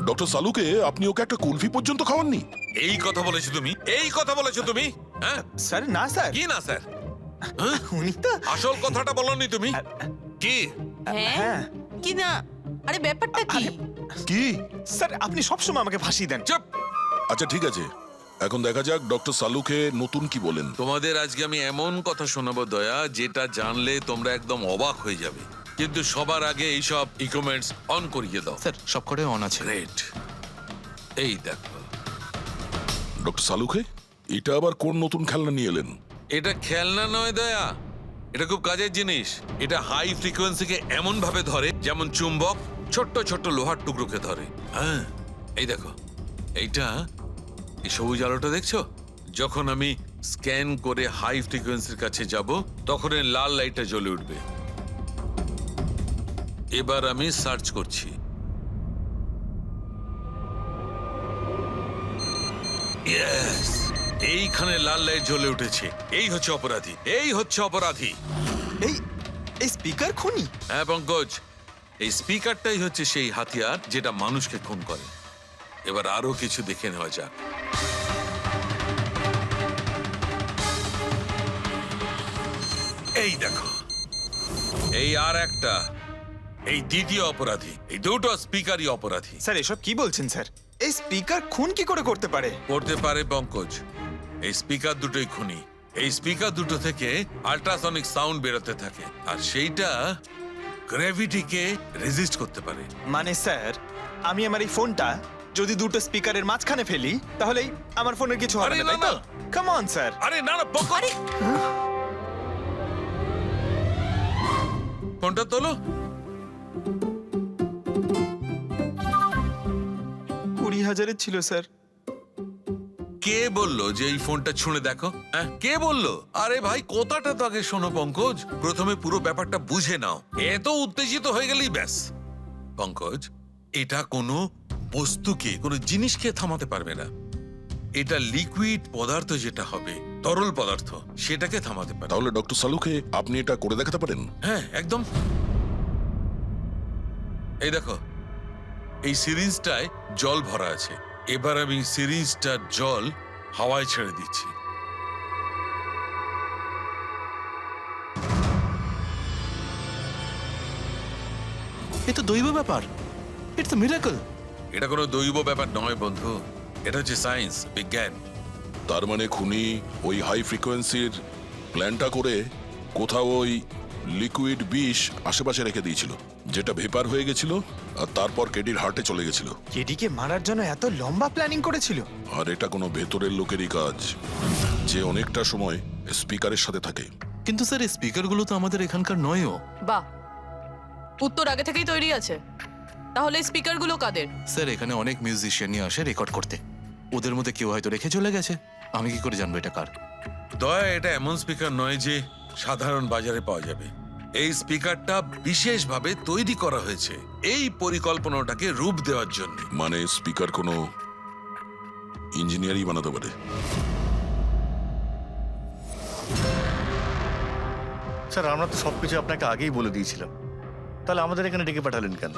ডক্টর সালুকে আপনি ওকে একটা কুলফি পর্যন্ত খাওয়াননি? এই কথা বলেছো তুমি? এই কথা বলেছো তুমি? হ্যাঁ স্যার, না স্যার। কি না স্যার? উনি তো আসল কথাটা বলনি তুমি। কি? হ্যাঁ কি না? আরে ব্যাপারটা কি? কি? স্যার আপনি সবসময় আমাকে ফাঁসি দেন। চুপ। আচ্ছা ঠিক আছে, এখন দেখা যাক ডক্টর সালুকে নতুন কি বলেন। তোমাদের আজকে আমি এমন কথা শোনাবো দয়া, যেটা জানলে তোমরা একদম অবাক হয়ে যাবে। কিন্তু সবার আগে এইসব ইকুইপমেন্টস অন করিয়ে দাও। স্যার সব করে অন আছে। গ্রেট। এই দেখো, ডক্টর সালুকে এটা আবার কোন নতুন খেলনা নিয়ে এলেন? এটা খেলনা নয় দয়া, এটা খুব কাজের জিনিস। এটা হাই ফ্রিকোয়েন্সিকে এমন ভাবে ধরে যেমন চুম্বক ছোট্ট ছোট্ট লোহার টুকরোকে ধরে। হ্যাঁ, এই দেখো, এইটা এই সবুজ আলোটা দেখছো? যখন আমি স্ক্যান করে হাই ফ্রিকোয়েন্সির কাছে যাব, তখন এই লাল লাইটটা জ্বলে উঠবে। এবার আমি সার্চ করছি। ইয়েস, এইখানে লাল লাইট জ্বলে উঠেছে। এই হচ্ছে অপরাধী, এই হচ্ছে অপরাধী। এই এই স্পিকার খুনি? হ্যাঁ পঙ্কজ, এই স্পিকারটাই হচ্ছে সেই হাতিয়ার যেটা মানুষকে খুন করে। এবার আরো কিছু দেখে নেওয়া যাক। এই দেখো, এই আর একটা, এই দ্বিতীয় অপরাধী। এই দুটো স্পিকারই অপরাধী। স্যার এসব কি বলছেন স্যার? এই স্পিকার খুন কি করে করতে পারে? করতে পারে পঙ্কজ, এই স্পিকার দুটোই খুনি। এই স্পিকার দুটো থেকে আল্ট্রাসনিক সাউন্ড বেরোতে থাকে আর সেইটা গ্র্যাভিটিকে রেজিস্ট করতে পারে। মানে স্যার, আমি আমার এই ফোনটা যদি দুটো স্পিকারের মাঝখানে ফেলি তাহলেই আমার ফোনের কিছু হবে আরে না, না, তাই তো? না। Come on sir. আরে না না বকো। ফোনটা তোলো। 20,000-এর ছিল স্যার। কে বললো যে এই ফোনটা ছুঁড়ে দেখো? হ্যাঁ, কে বললো? আরে ভাই কথাটা তো আগে শোনো পঙ্কজ, প্রথমে পুরো ব্যাপারটা বুঝে নাও। এত উত্তেজিত হয়ে গেলেই ব্যাস। পঙ্কজ, এটা কোনো বস্তুকে, কোনো জিনিসকে থামাতে পারবে না। এটা লিকুইড পদার্থ, যেটা হবে তরল পদার্থ, সেটাকে থামাতে পারে। তাহলে ডক্টর সালুকে আপনি এটা করে দেখাতে পারেন? হ্যাঁ, একদম। এই দেখো, এই সিরিঞ্জটায় জল ভরা আছে। এবার আমি সিরিঞ্জটার জল হাওয়ায় ছেড়ে দিচ্ছি। এ তো দৈব ব্যাপার। It's a miracle. এটা কোনো দৈব ব্যাপার নয় বন্ধু, এটা হচ্ছে সায়েন্স, বিজ্ঞান। তার মানে খুনি ওই হাই ফ্রিকোয়েন্সির প্ল্যানটা করে কোথাও ওই লিকুইড বিষ আশেপাশে রেখে দিয়েছিল, যেটা ভেপার হয়ে গেছিল আর তারপর কেডির হার্টে চলে গেছিল। কেডিকে মারার জন্য এত লম্বা প্ল্যানিং করেছিল? আর এটা কোনো ভেতরের লোকেরই কাজ, যে অনেকটা সময় স্পিকারের সাথে থাকে। কিন্তু স্যার এই স্পিকারগুলো তো আমাদের এখানকার নয়ও। বাহ, উত্তর আগে থেকেই তৈরি আছে। তাহলে স্পিকারগুলো কাদের? স্যার এখানে অনেক মিউজিশিয়ানই আসে রেকর্ড করতে, ওদের মধ্যে কেউ হয়তো রেখে চলে গেছে। আমি কি করে জানবো এটা কার? দয়া, এটা এমন স্পিকার নয় যে সাধারণ বাজারে পাওয়া যাবে। এই স্পিকারটা বিশেষভাবে তৈরি করা হয়েছে এই পরিকল্পনাটাকে রূপ দেওয়ার জন্য। মানে স্পিকার কোনো ইঞ্জিনিয়ারই বানাতে পারে। স্যার, আমরা তো সবকিছু আপনাকে আগেই বলে দিয়েছিলাম, তাহলে আমাদের এখানে ডেকে পাঠালেন কেন?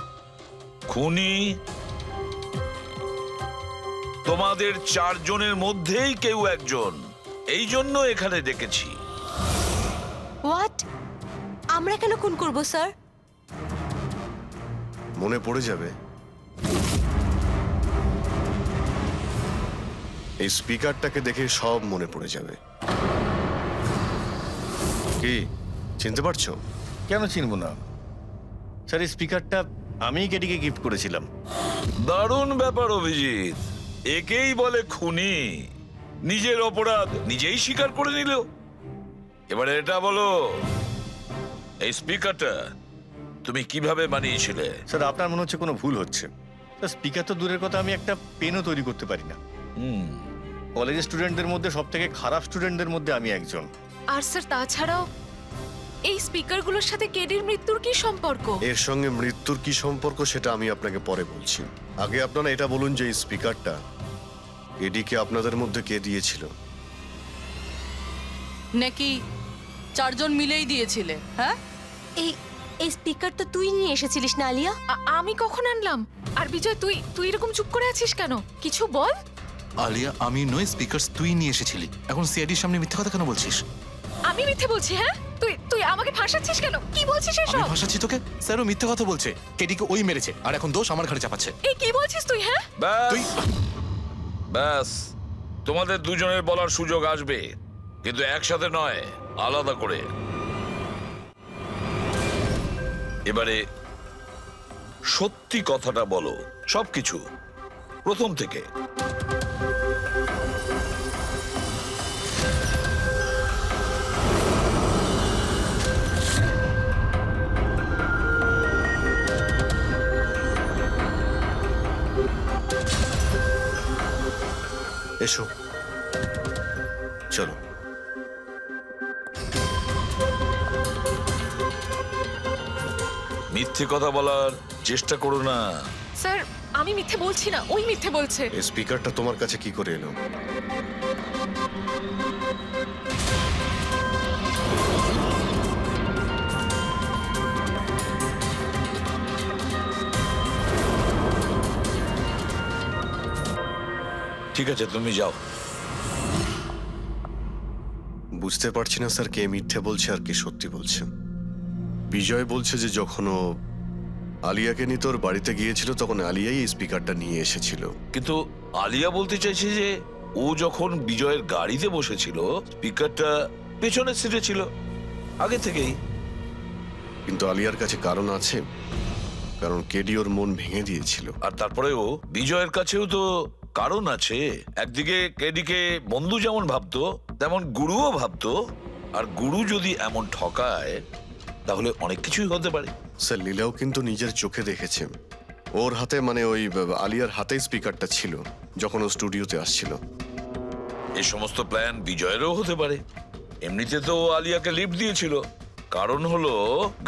খুনি তোমাদের চারজনের মধ্যেই কেউ একজন, এই জন্য এখানে ডেকেছি। হোয়াট? আমরা কেন খুন করব স্যার? মনে পড়ে যাবে এই স্পিকারটাকে দেখে সব মনে পড়ে যাবে। কি চিনতে পারছো? কেন চিনবো না স্যার, এই স্পিকারটা আমিই কেডিকে গিফট করেছিলাম। দারুণ ব্যাপার অভিজিৎ, একেই বলে খুনি। নিজের অপরাধ নিজেই স্বীকার করে নিল। এবারে এটা বলো, এই স্পিকারটা তুমি কিভাবে বানিয়েছিলে? স্যার, আপনার মনে হচ্ছে কোনো ভুল হচ্ছে। স্যার, স্পিকার তো দূরের কথা, আমি একটা পেনও তৈরি করতে পারি না। কলেজের স্টুডেন্টদের মধ্যে সব থেকে খারাপ স্টুডেন্টদের মধ্যে আমি একজন। আর স্যার তাছাড়াও এই স্পিকারগুলোর সাথে কেডির মৃত্যুর কি সম্পর্ক? এর সঙ্গে মৃত্যুর কি সম্পর্ক সেটা আমি আপনাকে পরে বলছি। আগে আপনারা এটা বলুন যে এই স্পিকারটা এডিকে আপনাদের মধ্যে কে দিয়েছিল? নাকি চারজন মিলেই দিয়েছিলে? হ্যাঁ, এই এই স্পিকার তো তুই নিয়ে এসেছিলিস না আলিয়া? আমি কখন আনলাম? আর বিজয়, তুই তুই এরকম চুপ করে আছিস কেন? কিছু বল। আলিয়া, আমি নয়, স্পিকারস তুই নিয়ে এসেছিলি। এখন সিআইডির সামনে মিথ্যা কথা কেন বলছিস? আমি মিথ্যে বলছি? হ্যাঁ, তুই তুই আমাকে ফাঁসাচ্ছিস কেন? কি বলছিস আমি এসব? ভাসাচ্ছি তোকে? স্যারও মিথ্যা কথা বলছে। কেডিকে ওই মেরেছে আর এখন দোষ আমার ঘাড়ে চাপাচ্ছে। এই কি বলছিস তুই? হ্যাঁ, তুই ব্যাস, তোমাদের দুজনের বলার সুযোগ আসবে, কিন্তু একসাথে নয়, আলাদা করে। এবারে সত্যি কথাটা বলো, সবকিছু প্রথম থেকে। এসো, চলো। মিথ্যে কথা বলার চেষ্টা করো না। স্যার আমি মিথ্যে বলছি না, ওই মিথ্যে বলছে। এই স্পিকারটা তোমার কাছে কি করে এলো? ঠিক আছে, তুমি যাও। বুঝতে পারছি না স্যার, কে মিথ্যে বলছে আর কে সত্যি বলছে। বিজয় বলছে যে যখন ও আলিয়াকে নিয়ে তোর বাড়িতে গিয়েছিল তখন আলিয়াই এই স্পিকারটা নিয়ে এসেছিল। কিন্তু আলিয়া বলতে চাইছে যে ও যখন বিজয়ের গাড়িতে বসেছিল স্পিকারটা পেছনের সিটে ছিল আগে থেকেই। কিন্তু আলিয়ার কাছে কারণ আছে, কারণ কেডি ওর মন ভেঙে দিয়েছিল। আর তারপরেও বিজয়ের কাছেও তো কারণ আছে। একদিকে কেডিকে বন্ধু যেমন ভাবতো তেমন গুরুও ভাবতো, আর গুরু যদি এমন ঠকায় তাহলে অনেক কিছুই হতে পারে। স্যার, লীলাও কিন্তু নিজের চোখে দেখেছে ওর হাতে, মানে ওই আলিয়ার হাতে স্পিকারটা ছিল যখন ও স্টুডিওতে আসছিল। এই সমস্ত প্ল্যান বিজয়েরও হতে পারে। এমনিতে তো ও আলিয়াকে লিফট দিয়েছিল, কারণ হলো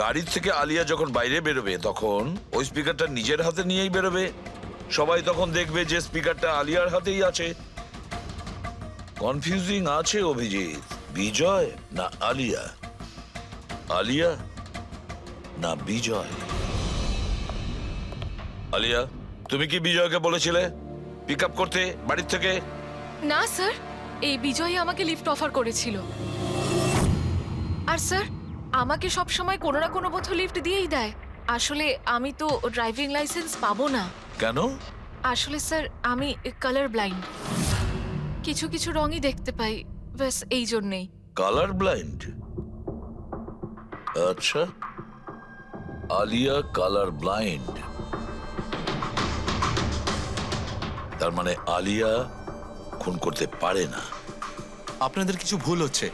গাড়ির থেকে আলিয়া যখন বাইরে বেরোবে তখন ওই স্পিকারটা নিজের হাতে নিয়েই বেরোবে। সবাই তখন দেখবে যে স্পিকারটা আলিয়ার হাতেই আছে। কনফিউজিং আছে অভিজিৎ, বিজয় না আলিয়া, আলিয়া না বিজয়। আলিয়া, তুমি কি বিজয়কে বলেছিলে পিক আপ করতে বাড়ির থেকে? না স্যার, এই বিজয়ই আমাকে লিফট অফার করেছিল। আর স্যার, আমাকে সব সময় কোনো না কোনো বোধ লিফট দিয়েই দেয়। আসলে আমি তো ড্রাইভিং লাইসেন্স পাবো না। কেন? আসলে স্যার, আমি কালার ব্লাইন্ড, কিছু কিছু রঙই দেখতে পাই, ব্যাস এই জন্যেই। Colour blind? আচ্ছা, আলিয়া কালার ব্লাইন্ড। তার মানে আলিয়া খুন করতে পারে না। আপনাদের কিছু ভুল হচ্ছে,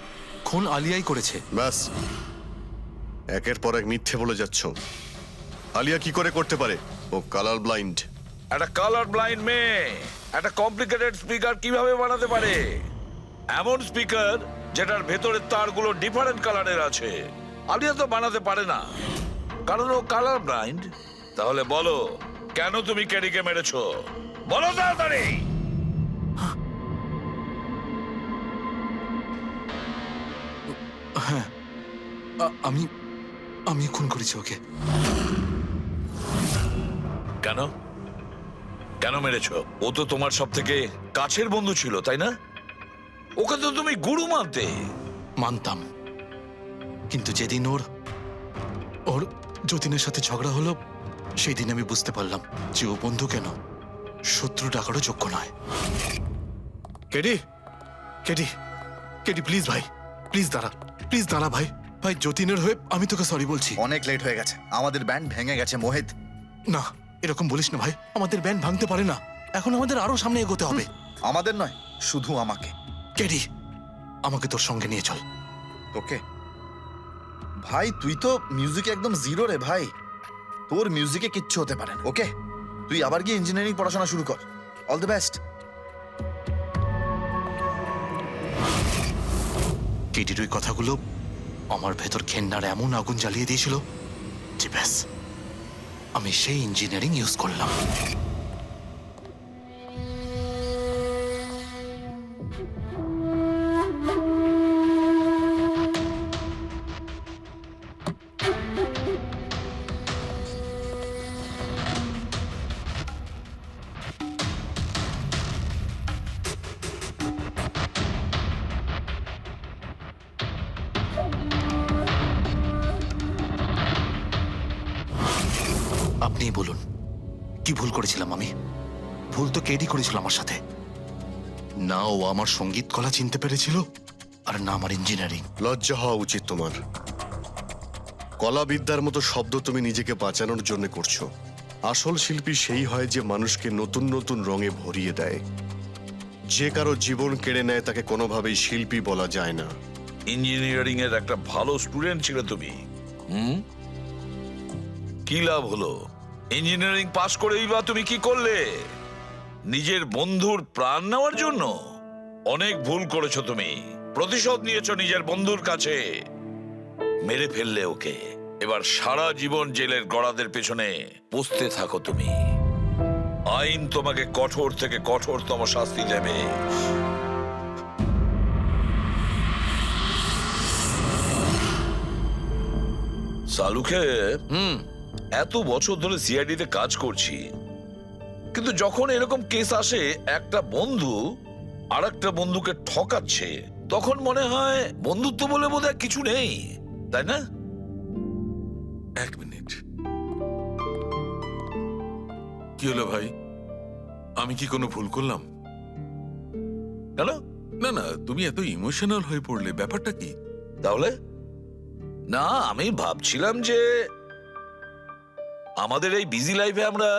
খুন আলিয়াই করেছে। ব্যাস, একের পর এক মিথ্যে বলে যাচ্ছ। আলিয়া কি করে করতে পারে? ও কালার ব্লাইন্ড। একটা কালার ব্লাইন্ড মেয়ে একটা কমপ্লিকেটেড স্পিকার কিভাবে বানাতে পারে? এমন স্পিকার যেটার ভেতরের তারগুলো ডিফারেন্ট কালারের আছে। আলিয়া তো বানাতে পারে না, কারণ ও কালার ব্লাইন্ড। তাহলে বলো, কেন তুমি কেডিকে মেরেছো? বলো তাড়াতাড়ি। হ্যাঁ, আমি আমি খুন করেছি ওকে। কেন কেন মেরেছো? ও তো তোমার সব থেকে কাছের বন্ধু ছিল, তাই না? ওকে তো তুমি গুরু মানতে। মানতাম, কিন্তু যেদিন ওর যতীনের সাথে ঝগড়া হলো সেই দিন আমি বুঝতে পারলাম যে ও বন্ধু কেন শত্রু ডাকারও যোগ্য নয়। কেডি, কেডি, কেডি প্লিজ ভাই, প্লিজ দাঁড়া ভাই। ভাই, যতীনের হয়ে আমি তোকে সরি বলছি। অনেক লেট হয়ে গেছে, আমাদের ব্যান্ড ভেঙে গেছে মোহিত। না, এরকম বলিস না ভাই, আমাদের ব্যান্ড ভাঙতে পারে না। এখন আমাদের আরো সামনে এগোতে হবে। আমাদের নয়, শুধু আমাকে। কেডি, আমাকে তোর সঙ্গে নিয়ে চল। তোকে? ভাই, তুই তো মিউজিকে একদম জিরো রে ভাই। তোর মিউজিকে কিচ্ছু হতে পারে না, ওকে? তুই আবার গিয়ে ইঞ্জিনিয়ারিং পড়াশোনা শুরু কর। All the best. কেডির ওই কথাগুলো আমার ভেতর ঘেন্নার এমন আগুন জ্বালিয়ে দিয়েছিল যে ব্যাস, আমি সেই ইঞ্জিনিয়ারিং ইউজ করলাম। আপনিই বলুন, কি ভুল করেছিলাম আমি? ভুল তো কেডি করেছিল আমার সাথে। না ও আমার সঙ্গীত কলা চিনতে পেরেছিল, আর না আমার ইঞ্জিনিয়ারিং। লজ্জা হওয়া উচিত তোমার। কলাবিদ্যার মতো শব্দ তুমি নিজেকে বাঁচানোর জন্য করছো। আসল শিল্পী সেই হয় যে মানুষকে নতুন নতুন রঙে ভরিয়ে দেয়। যে কারো জীবন কেড়ে নেয় তাকে কোনোভাবেই শিল্পী বলা যায় না। ইঞ্জিনিয়ারিং এর একটা ভালো স্টুডেন্ট ছিল তুমি। কি লাভ হলো? ইঞ্জিনিয়ারিং পাশ করেই বা তুমি কি করলে? নিজের বন্ধুর প্রাণ নেওয়ার জন্য? অনেক ভুল করেছো তুমি। প্রতিশোধ নিয়েছো নিজের বন্ধুর কাছে। মেরে ফেললে ওকে। এবার সারা জীবন জেলের গড়াদের পেছনে পুষতে থাকো তুমি। আইন তোমাকে কঠোর থেকে কঠোরতম শাস্তি দেবে। সালুকে এত বছর ধরে সিআইডি তে কাজ করছি, কিন্তু যখন এরকম কেস আসে একটা বন্ধু আর একটা বন্ধুকে ঠকাচ্ছে, তখন মনে হয় বন্ধুত্ব বলে বোধহয় কিছু নেই, তাই না? এক মিনিট, কি হলো ভাই? আমি কি কোনো ভুল করলাম? কেন? না না, তুমি এত ইমোশনাল হয়ে পড়লে, ব্যাপারটা কি? তাহলে না, আমি ভাবছিলাম যে আমাদের এই বিজি লাইফে আমরা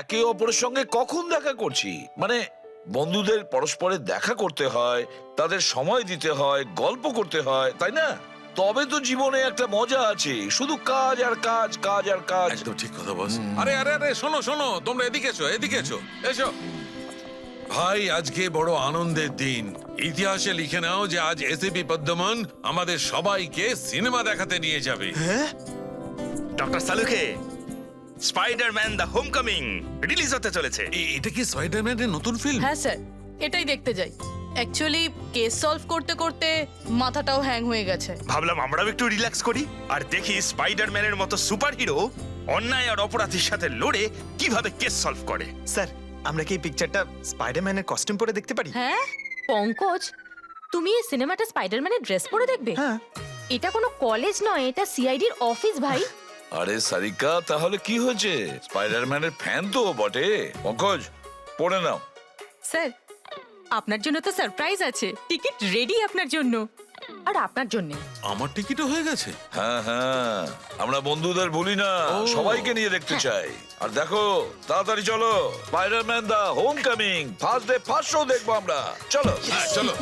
একে অপরের সঙ্গে কখন দেখা করছি, মানে বন্ধুদের পরস্পরের দেখা করতে হয়, তাদের সময় দিতে হয়, গল্প করতে হয়, তাই না? তবে তো জীবনে একটা মজা আছে, শুধু কাজ আর কাজ, কাজ আর কাজ। একদম ঠিক কথা বস। আরে আরে আরে, শোনো শোনো, তোমরা এদিকে এসো, এদিকে এসো, এসো। ভাই, আজকে বড় আনন্দের দিন। ইতিহাসে লিখে নাও যে আজ এসিপি পদ্মমন আমাদের সবাইকে সিনেমা দেখাতে নিয়ে যাবে। ডক্টর সালুকে স্পাইডারম্যান দ্য হোমকামিং রিলিজ হতে চলেছে। এটা কি স্পাইডারম্যানের নতুন ফিল্ম? হ্যাঁ স্যার, এটাই দেখতে যাই। অ্যাকচুয়ালি কেস সলভ করতে করতে মাথাটাও হ্যাং হয়ে গেছে। ভাবলাম আমরাও একটু রিল্যাক্স করি আর দেখি স্পাইডারম্যানের মতো সুপারহিরো অন্যায় আর অপরাধীর সাথে লড়ে কিভাবে কেস সলভ করে। স্যার, আমরা কি এই পিকচারটা স্পাইডারম্যানের কস্টিউম পরে দেখতে পারি? হ্যাঁ পঙ্কজ, তুমি এই সিনেমাটা স্পাইডারম্যানের ড্রেস পরে দেখবে? হ্যাঁ। এটা কোনো কলেজ নয়, এটা সিআইডির অফিস ভাই। আরে সারিকা, তাহলে কি হয়েছে? স্পাইডারম্যানের ফ্যান তো বটে। পঙ্কজ, পড়ে নাও। স্যার, আপনার জন্য তো সারপ্রাইজ আছে। টিকিট রেডি আপনার জন্য আর আপনার জন্য। আমার টিকিটও হয়ে গেছে। হ্যাঁ হ্যাঁ, আমরা বন্ধুদের ভুলি না, সবাইকে নিয়ে দেখতে চাই। আর দেখো, তাড়াতাড়ি চলো, Spiderman the Homecoming first day first show দেখবো আমরা। চলো চলো।